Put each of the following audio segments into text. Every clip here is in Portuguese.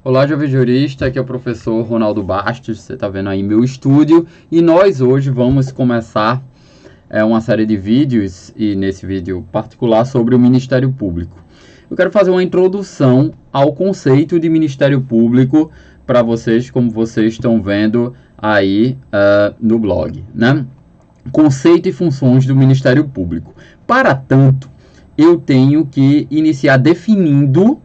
Olá, jovem jurista, aqui é o professor Ronaldo Bastos, você está vendo aí meu estúdio, e nós hoje vamos começar uma série de vídeos, e nesse vídeo particular, sobre o Ministério Público. Eu quero fazer uma introdução ao conceito de Ministério Público para vocês, como vocês estão vendo aí no blog, né? Conceito e funções do Ministério Público. Para tanto, eu tenho que iniciar definindo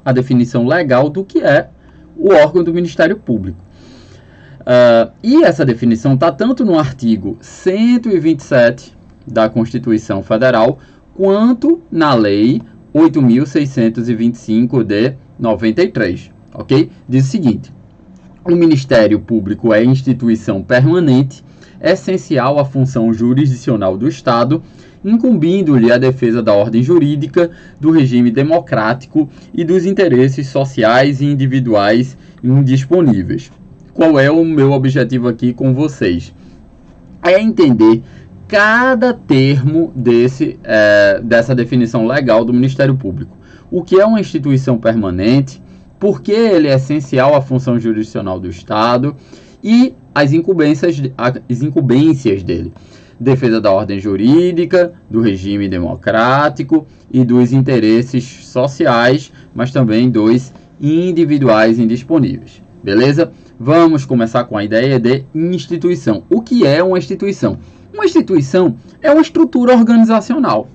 a definição legal do que é o órgão do Ministério Público. E essa definição está tanto no artigo 127 da Constituição Federal, quanto na Lei 8.625 de 93, ok? Diz o seguinte: o Ministério Público é instituição permanente, essencial à função jurisdicional do Estado, incumbindo-lhe a defesa da ordem jurídica, do regime democrático e dos interesses sociais e individuais indisponíveis. Qual é o meu objetivo aqui com vocês? É entender cada termo dessa definição legal do Ministério Público. O que é uma instituição permanente, por que ele é essencial à função jurisdicional do Estado e as incumbências dele. Defesa da ordem jurídica, do regime democrático e dos interesses sociais, mas também dos individuais indisponíveis. Beleza? Vamos começar com a ideia de instituição. O que é uma instituição? Uma instituição é uma estrutura organizacional,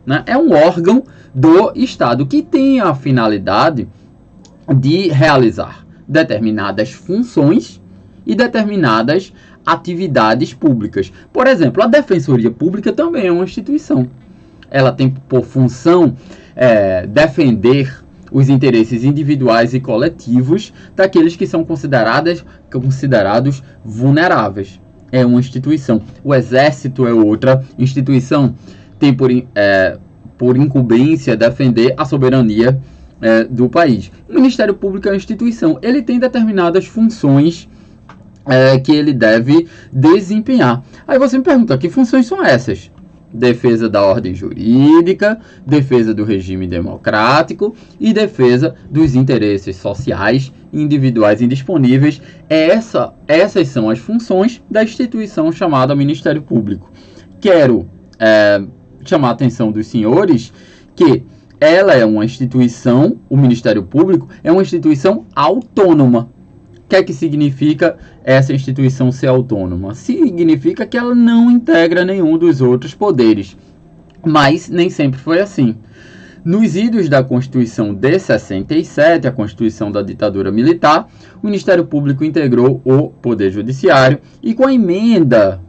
né? É um órgão do Estado que tem a finalidade de realizar determinadas funções e determinadas atividades públicas. Por exemplo, a Defensoria Pública também é uma instituição. Ela tem por função defender os interesses individuais e coletivos daqueles que são considerados vulneráveis. É uma instituição. O Exército é outra instituição. Tem por incumbência defender a soberania do país. O Ministério Público é uma instituição. Ele tem determinadas funções que ele deve desempenhar. Aí você me pergunta, que funções são essas? Defesa da ordem jurídica, defesa do regime democrático e defesa dos interesses sociais, individuais indisponíveis. Essas são as funções da instituição chamada Ministério Público. Quero chamar a atenção dos senhores que ela é uma instituição, o Ministério Público é uma instituição autônoma. O que é que significa essa instituição ser autônoma? Significa que ela não integra nenhum dos outros poderes. Mas nem sempre foi assim. Nos idos da Constituição de 67, a Constituição da ditadura militar, o Ministério Público integrou o Poder Judiciário e com a emenda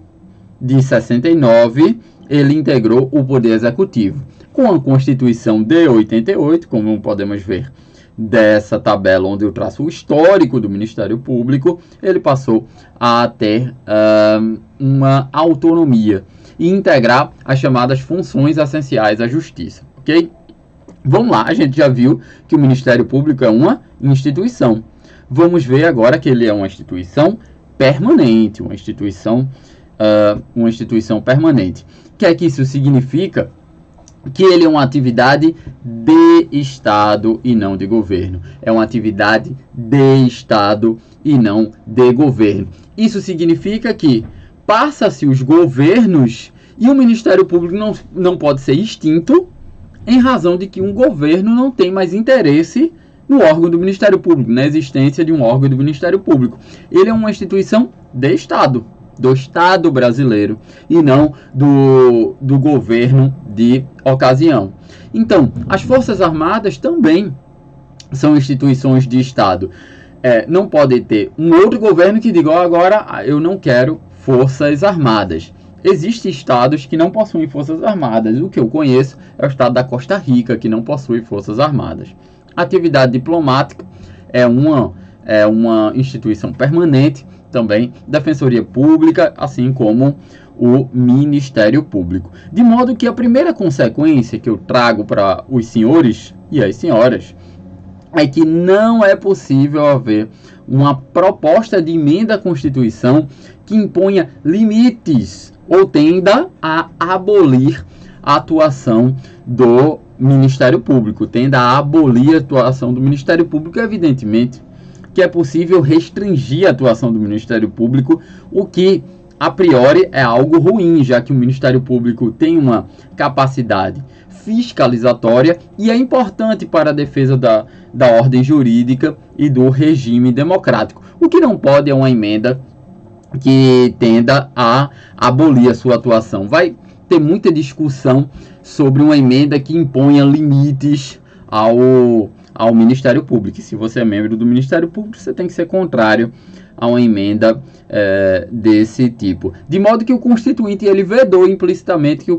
de 69, ele integrou o Poder Executivo. Com a Constituição de 88, como podemos ver dessa tabela onde eu traço o histórico do Ministério Público, ele passou a ter uma autonomia e integrar as chamadas funções essenciais à justiça, ok? Vamos lá, a gente já viu que o Ministério Público é uma instituição. Vamos ver agora que ele é uma instituição permanente, uma instituição permanente. O que é que isso significa? Que ele é uma atividade de Estado e não de governo. É uma atividade de Estado e não de governo. Isso significa que passa-se os governos e o Ministério Público não pode ser extinto em razão de que um governo não tem mais interesse no órgão do Ministério Público, na existência de um órgão do Ministério Público. Ele é uma instituição de Estado, do Estado brasileiro e não do governo de ocasião. Então, as Forças Armadas também são instituições de Estado. Não pode ter um outro governo que diga, agora eu não quero Forças Armadas. Existem estados que não possuem Forças Armadas. O que eu conheço é o estado da Costa Rica, que não possui Forças Armadas. A atividade diplomática é uma instituição permanente, também Defensoria Pública, assim como o Ministério Público. De modo que a primeira consequência que eu trago para os senhores e as senhoras é que não é possível haver uma proposta de emenda à Constituição que imponha limites ou tenda a abolir a atuação do Ministério Público, tenda a abolir a atuação do Ministério Público, evidentemente que é possível restringir a atuação do Ministério Público, o que a priori é algo ruim, já que o Ministério Público tem uma capacidade fiscalizatória e é importante para a defesa da ordem jurídica e do regime democrático. O que não pode é uma emenda que tenda a abolir a sua atuação. Vai ter muita discussão sobre uma emenda que imponha limites ao Ministério Público. E se você é membro do Ministério Público, você tem que ser contrário a uma emenda desse tipo. De modo que o Constituinte ele vedou implicitamente que o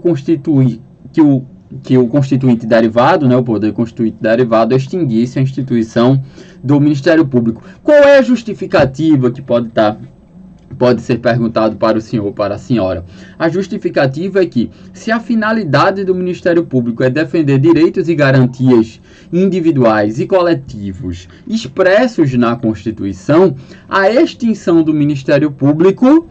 Constituinte derivado, né, o poder Constituinte derivado, extinguisse a instituição do Ministério Público. Qual é a justificativa que pode ser perguntado para o senhor ou para a senhora? A justificativa é que, se a finalidade do Ministério Público é defender direitos e garantias individuais e coletivos expressos na Constituição, a extinção do Ministério Público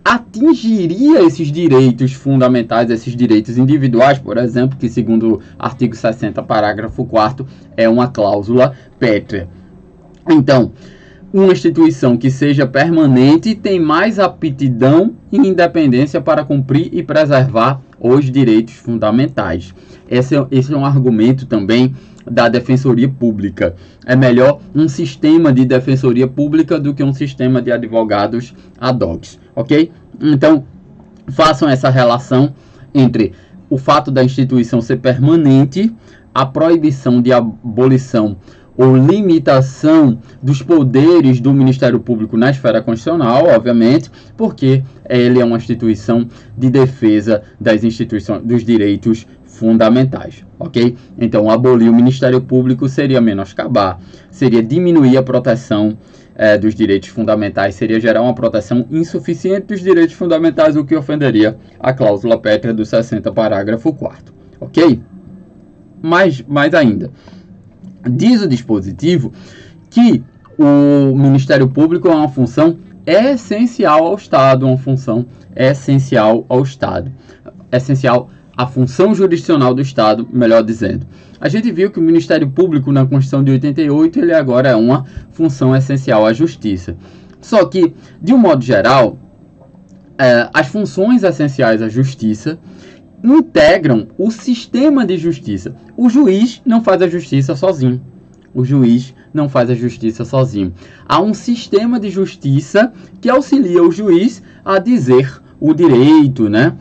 atingiria esses direitos fundamentais, esses direitos individuais, por exemplo, que segundo o artigo 60, parágrafo 4º, é uma cláusula pétrea. Então, uma instituição que seja permanente tem mais aptidão e independência para cumprir e preservar os direitos fundamentais. Esse é um argumento também da Defensoria Pública. É melhor um sistema de Defensoria Pública do que um sistema de advogados ad hoc, ok? Então, façam essa relação entre o fato da instituição ser permanente, a proibição de abolição ou limitação dos poderes do Ministério Público na esfera constitucional, obviamente, porque ele é uma instituição de defesa dos direitos fundamentais, ok? Então, abolir o Ministério Público seria menoscabar, seria diminuir a proteção dos direitos fundamentais, seria gerar uma proteção insuficiente dos direitos fundamentais, o que ofenderia a cláusula pétrea do 60, parágrafo 4º, ok? Mais ainda, diz o dispositivo que o Ministério Público é uma função essencial ao Estado, essencial à função jurisdicional do Estado, melhor dizendo. A gente viu que o Ministério Público na Constituição de 88, ele agora é uma função essencial à Justiça. Só que, de um modo geral, as funções essenciais à Justiça integram o sistema de justiça. O juiz não faz a justiça sozinho. Há um sistema de justiça que auxilia o juiz a dizer o direito, né?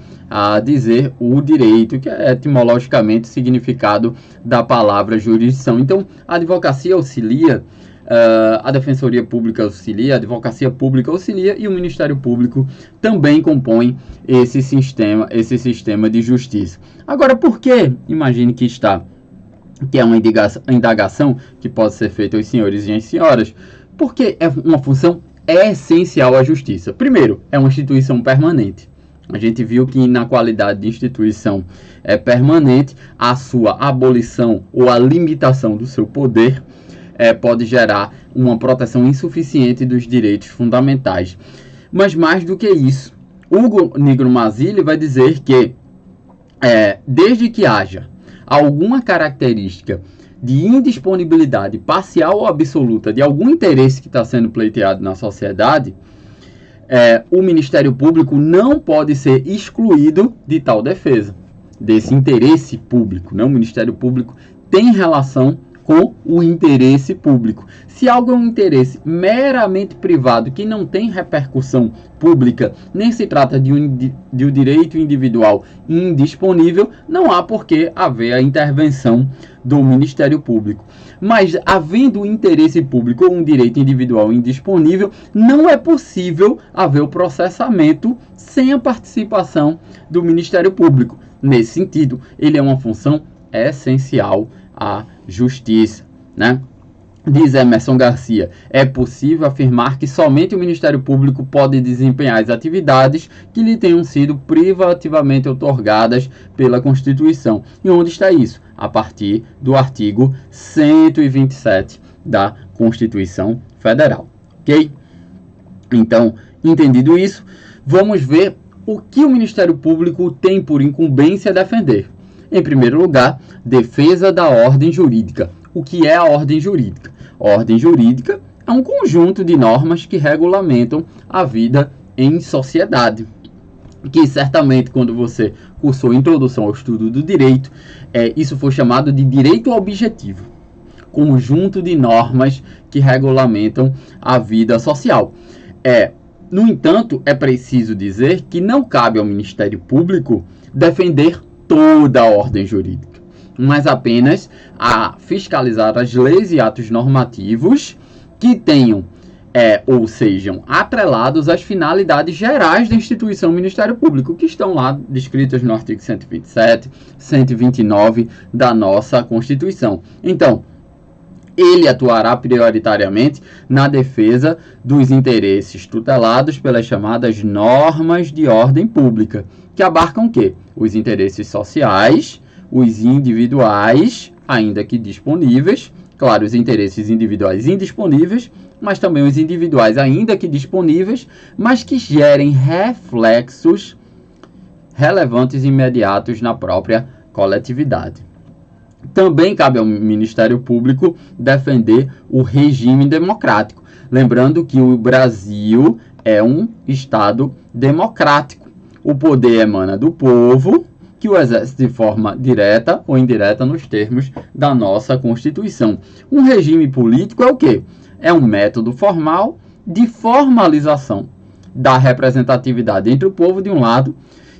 Que é etimologicamente o significado da palavra jurisdição. Então, a advocacia auxilia, a Defensoria Pública auxilia, a Advocacia Pública auxilia e o Ministério Público também compõe esse sistema de justiça. Agora, por que? Imagine que é uma indagação que pode ser feita aos senhores e às senhoras. Porque é uma função essencial à justiça. Primeiro, é uma instituição permanente. A gente viu que na qualidade de instituição permanente, a sua abolição ou a limitação do seu poder pode gerar uma proteção insuficiente dos direitos fundamentais. Mas mais do que isso, Hugo Nigro Mazzilli vai dizer que desde que haja alguma característica de indisponibilidade parcial ou absoluta de algum interesse que está sendo pleiteado na sociedade, o Ministério Público não pode ser excluído de tal defesa, desse interesse público, né? O Ministério Público tem relação com o interesse público. Se algo é um interesse meramente privado, que não tem repercussão pública, nem se trata de um direito individual indisponível, não há por que haver a intervenção do Ministério Público. Mas, havendo interesse público ou um direito individual indisponível, não é possível haver o processamento sem a participação do Ministério Público. Nesse sentido, ele é uma função essencial à justiça, né? Diz Emerson Garcia, é possível afirmar que somente o Ministério Público pode desempenhar as atividades que lhe tenham sido privativamente outorgadas pela Constituição. E onde está isso? A partir do artigo 127 da Constituição Federal, ok? Então, entendido isso, vamos ver o que o Ministério Público tem por incumbência a defender. Em primeiro lugar, defesa da ordem jurídica. O que é a ordem jurídica? A ordem jurídica é um conjunto de normas que regulamentam a vida em sociedade. Que certamente, quando você cursou Introdução ao Estudo do Direito, isso foi chamado de direito objetivo. Conjunto de normas que regulamentam a vida social. No entanto, é preciso dizer que não cabe ao Ministério Público defender toda a ordem jurídica, mas apenas a fiscalizar as leis e atos normativos que tenham ou sejam atrelados às finalidades gerais da instituição Ministério Público, que estão lá descritas no artigo 127, 129 da nossa Constituição. Então, ele atuará prioritariamente na defesa dos interesses tutelados pelas chamadas normas de ordem pública, que abarcam o quê? Os interesses sociais, os individuais, ainda que disponíveis, claro, os interesses individuais indisponíveis, mas também os individuais ainda que disponíveis, mas que gerem reflexos relevantes e imediatos na própria coletividade. Também cabe ao Ministério Público defender o regime democrático. Lembrando que o Brasil é um Estado democrático. O poder emana do povo, que o exerce de forma direta ou indireta nos termos da nossa Constituição. Um regime político é o quê? É um método formal de formalização da representatividade entre o povo de um lado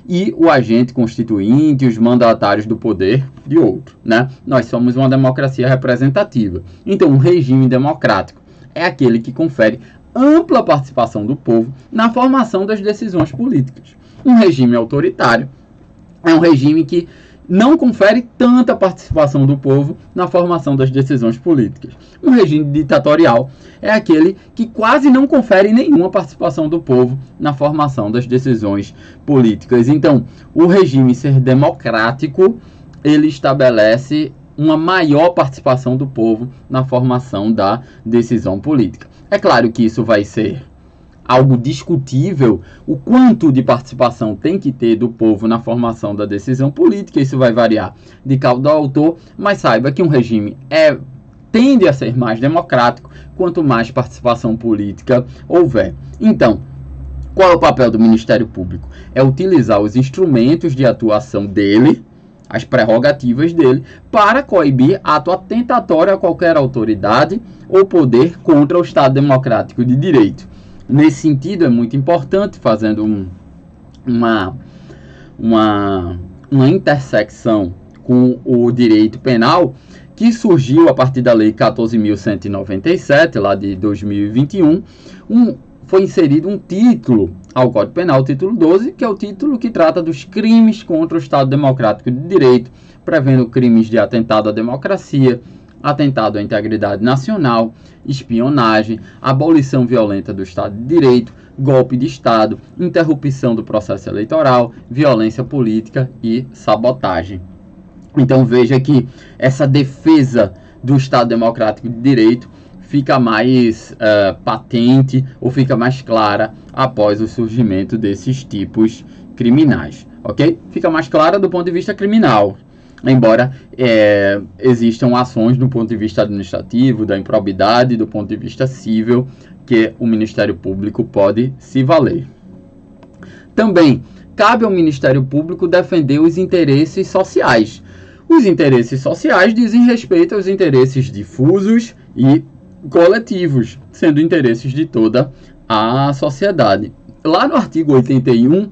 e o agente constituinte, os mandatários do poder de outro, né? Nós somos uma democracia representativa. Então, um regime democrático é aquele que confere ampla participação do povo na formação das decisões políticas. Um regime autoritário é um regime que não confere tanta participação do povo na formação das decisões políticas. Um regime ditatorial é aquele que quase não confere nenhuma participação do povo na formação das decisões políticas. Então, o regime ser democrático, ele estabelece uma maior participação do povo na formação da decisão política. É claro que isso vai ser algo discutível, o quanto de participação tem que ter do povo na formação da decisão política. Isso vai variar de cada autor, mas saiba que um regime tende a ser mais democrático quanto mais participação política houver. Então, qual é o papel do Ministério Público? É utilizar os instrumentos de atuação dele, as prerrogativas dele, para coibir ato atentatório a qualquer autoridade ou poder contra o Estado Democrático de Direito. Nesse sentido, é muito importante, fazendo uma intersecção com o direito penal, que surgiu a partir da Lei 14.197, lá de 2021, foi inserido um título ao Código Penal, o título 12, que é o título que trata dos crimes contra o Estado Democrático de Direito, prevendo crimes de atentado à democracia, atentado à integridade nacional, espionagem, abolição violenta do Estado de Direito, golpe de Estado, interrupção do processo eleitoral, violência política e sabotagem. Então veja que essa defesa do Estado Democrático de Direito fica mais patente ou fica mais clara após o surgimento desses tipos criminais, ok? Fica mais clara do ponto de vista criminal, embora existam ações do ponto de vista administrativo, da improbidade, do ponto de vista civil, que o Ministério Público pode se valer. Também cabe ao Ministério Público defender os interesses sociais. Os interesses sociais dizem respeito aos interesses difusos e coletivos, sendo interesses de toda a sociedade. Lá no artigo 81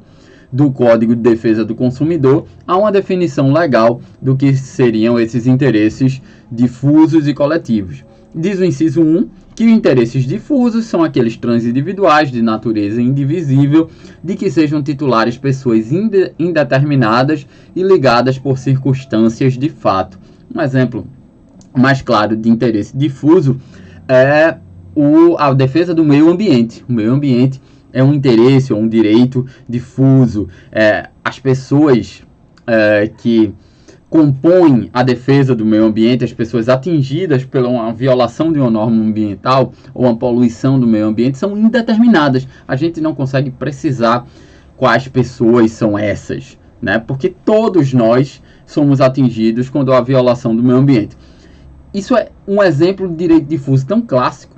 do Código de Defesa do Consumidor, há uma definição legal do que seriam esses interesses difusos e coletivos. Diz o inciso 1 que os interesses difusos são aqueles transindividuais de natureza indivisível, de que sejam titulares pessoas indeterminadas e ligadas por circunstâncias de fato. Um exemplo mais claro de interesse difuso é a defesa do meio ambiente. O meio ambiente é um interesse ou um direito difuso. As pessoas que compõem a defesa do meio ambiente, as pessoas atingidas pela uma violação de uma norma ambiental ou uma poluição do meio ambiente, são indeterminadas. A gente não consegue precisar quais pessoas são essas, né? Porque todos nós somos atingidos quando há violação do meio ambiente. Isso é um exemplo de direito difuso tão clássico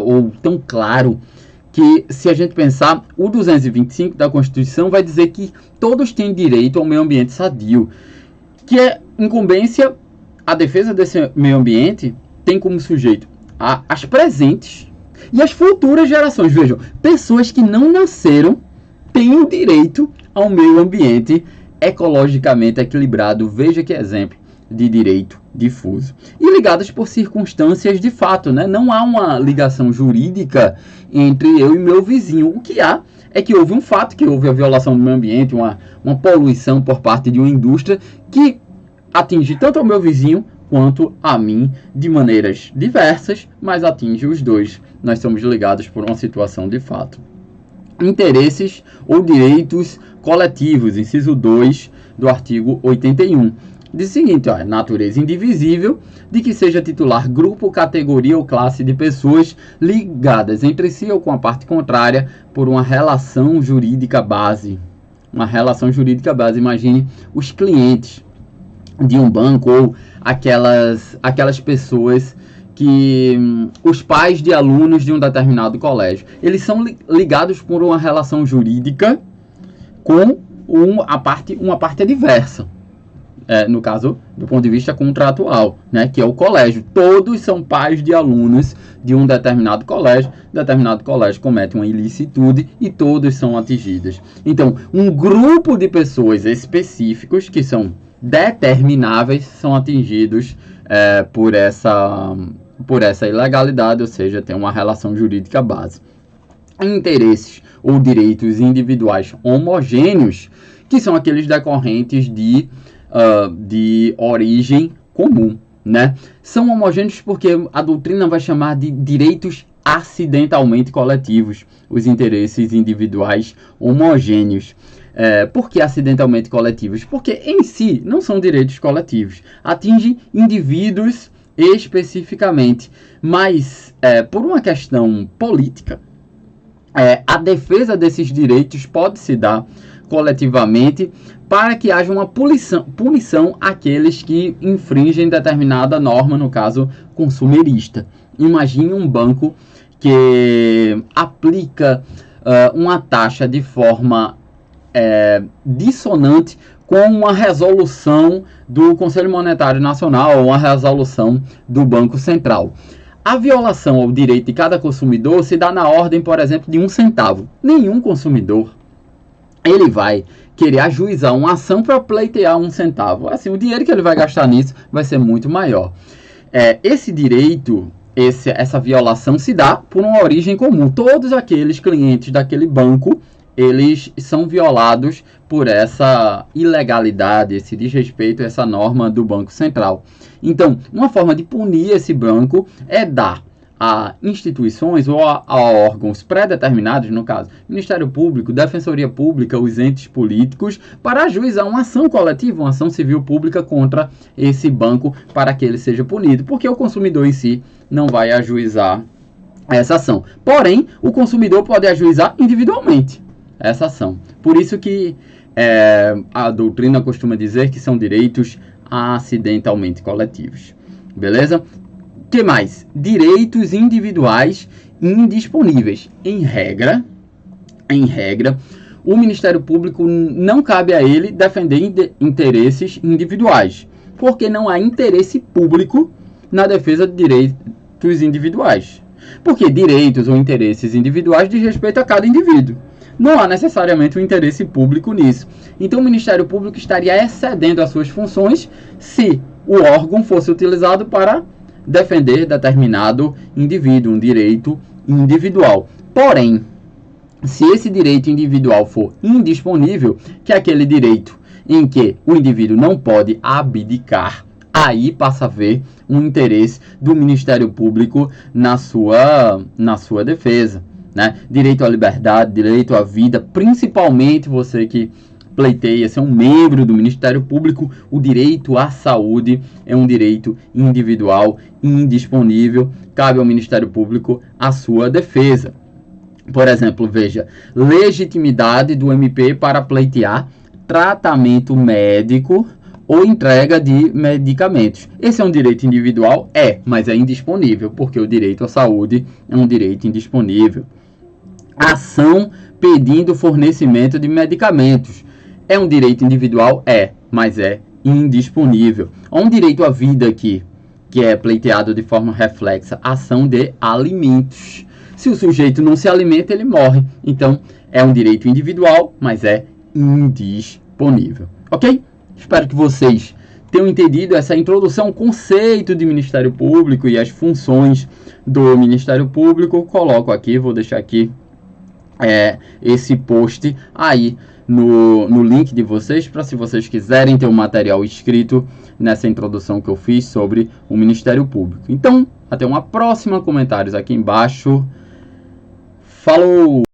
ou tão claro, que se a gente pensar, o 225 da Constituição vai dizer que todos têm direito ao meio ambiente sadio, que é incumbência, a defesa desse meio ambiente tem como sujeito as presentes e as futuras gerações. Vejam, pessoas que não nasceram têm o direito ao meio ambiente ecologicamente equilibrado. Veja que exemplo de direito difuso. E ligadas por circunstâncias de fato, né? Não há uma ligação jurídica entre eu e meu vizinho. O que há é que houve um fato, que houve a violação do meio ambiente, uma poluição por parte de uma indústria que atinge tanto ao meu vizinho quanto a mim de maneiras diversas, mas atinge os dois. Nós somos ligados por uma situação de fato. Interesses ou direitos coletivos, inciso 2 do artigo 81. Diz o seguinte, natureza indivisível, de que seja titular grupo, categoria ou classe de pessoas ligadas entre si ou com a parte contrária por uma relação jurídica base. Uma relação jurídica base, imagine os clientes de um banco ou aquelas pessoas que os pais de alunos de um determinado colégio, eles são ligados por uma relação jurídica com uma parte adversa. No caso, do ponto de vista contratual, né, que é o colégio. Todos são pais de alunos de um determinado colégio comete uma ilicitude e todos são atingidos. Então, um grupo de pessoas específicos que são determináveis são atingidos por essa ilegalidade, ou seja, tem uma relação jurídica base. Interesses ou direitos individuais homogêneos, que são aqueles decorrentes de origem comum, né? São homogêneos porque a doutrina vai chamar de direitos acidentalmente coletivos, os interesses individuais homogêneos. Por que acidentalmente coletivos? Porque em si não são direitos coletivos, atingem indivíduos especificamente, mas por uma questão política, a defesa desses direitos pode se dar coletivamente para que haja uma punição àqueles que infringem determinada norma, no caso consumerista. Imagine um banco que aplica uma taxa de forma dissonante com uma resolução do Conselho Monetário Nacional ou uma resolução do Banco Central. A violação ao direito de cada consumidor se dá na ordem, por exemplo, de 1 centavo. Nenhum consumidor ele vai querer ajuizar uma ação para pleitear 1 centavo. Assim, o dinheiro que ele vai gastar nisso vai ser muito maior. Esse direito, essa violação se dá por uma origem comum. Todos aqueles clientes daquele banco, eles são violados por essa ilegalidade, esse desrespeito a essa norma do Banco Central. Então, uma forma de punir esse banco é dar a instituições ou a órgãos pré-determinados, no caso, Ministério Público, Defensoria Pública, os entes políticos, para ajuizar uma ação coletiva, uma ação civil pública contra esse banco para que ele seja punido, porque o consumidor em si não vai ajuizar essa ação. Porém, o consumidor pode ajuizar individualmente essa ação. Por isso que a doutrina costuma dizer que são direitos acidentalmente coletivos. Beleza? O que mais? Direitos individuais indisponíveis. Em regra, o Ministério Público não cabe a ele defender interesses individuais, porque não há interesse público na defesa de direitos individuais. Porque direitos ou interesses individuais diz respeito a cada indivíduo. Não há necessariamente um interesse público nisso. Então, o Ministério Público estaria excedendo as suas funções se o órgão fosse utilizado para defender determinado indivíduo, um direito individual. Porém, se esse direito individual for indisponível, que é aquele direito em que o indivíduo não pode abdicar, aí passa a haver um interesse do Ministério Público na sua defesa, né? Direito à liberdade, direito à vida, principalmente você que pleiteia ser um membro do Ministério Público, o direito à saúde é um direito individual indisponível, cabe ao Ministério Público a sua defesa. Por exemplo, veja, legitimidade do MP para pleitear tratamento médico ou entrega de medicamentos. Esse é um direito individual? É, mas é indisponível, porque o direito à saúde é um direito indisponível. Ação pedindo fornecimento de medicamentos. É um direito individual? É, mas é indisponível. Há um direito à vida aqui, que é pleiteado de forma reflexa, ação de alimentos. Se o sujeito não se alimenta, ele morre. Então, é um direito individual, mas é indisponível. Ok? Espero que vocês tenham entendido essa introdução ao conceito de Ministério Público e as funções do Ministério Público. Coloco aqui, vou deixar aqui esse post aí no link de vocês, para se vocês quiserem ter um material escrito nessa introdução que eu fiz sobre o Ministério Público. Então, até uma próxima, comentários aqui embaixo. Falou!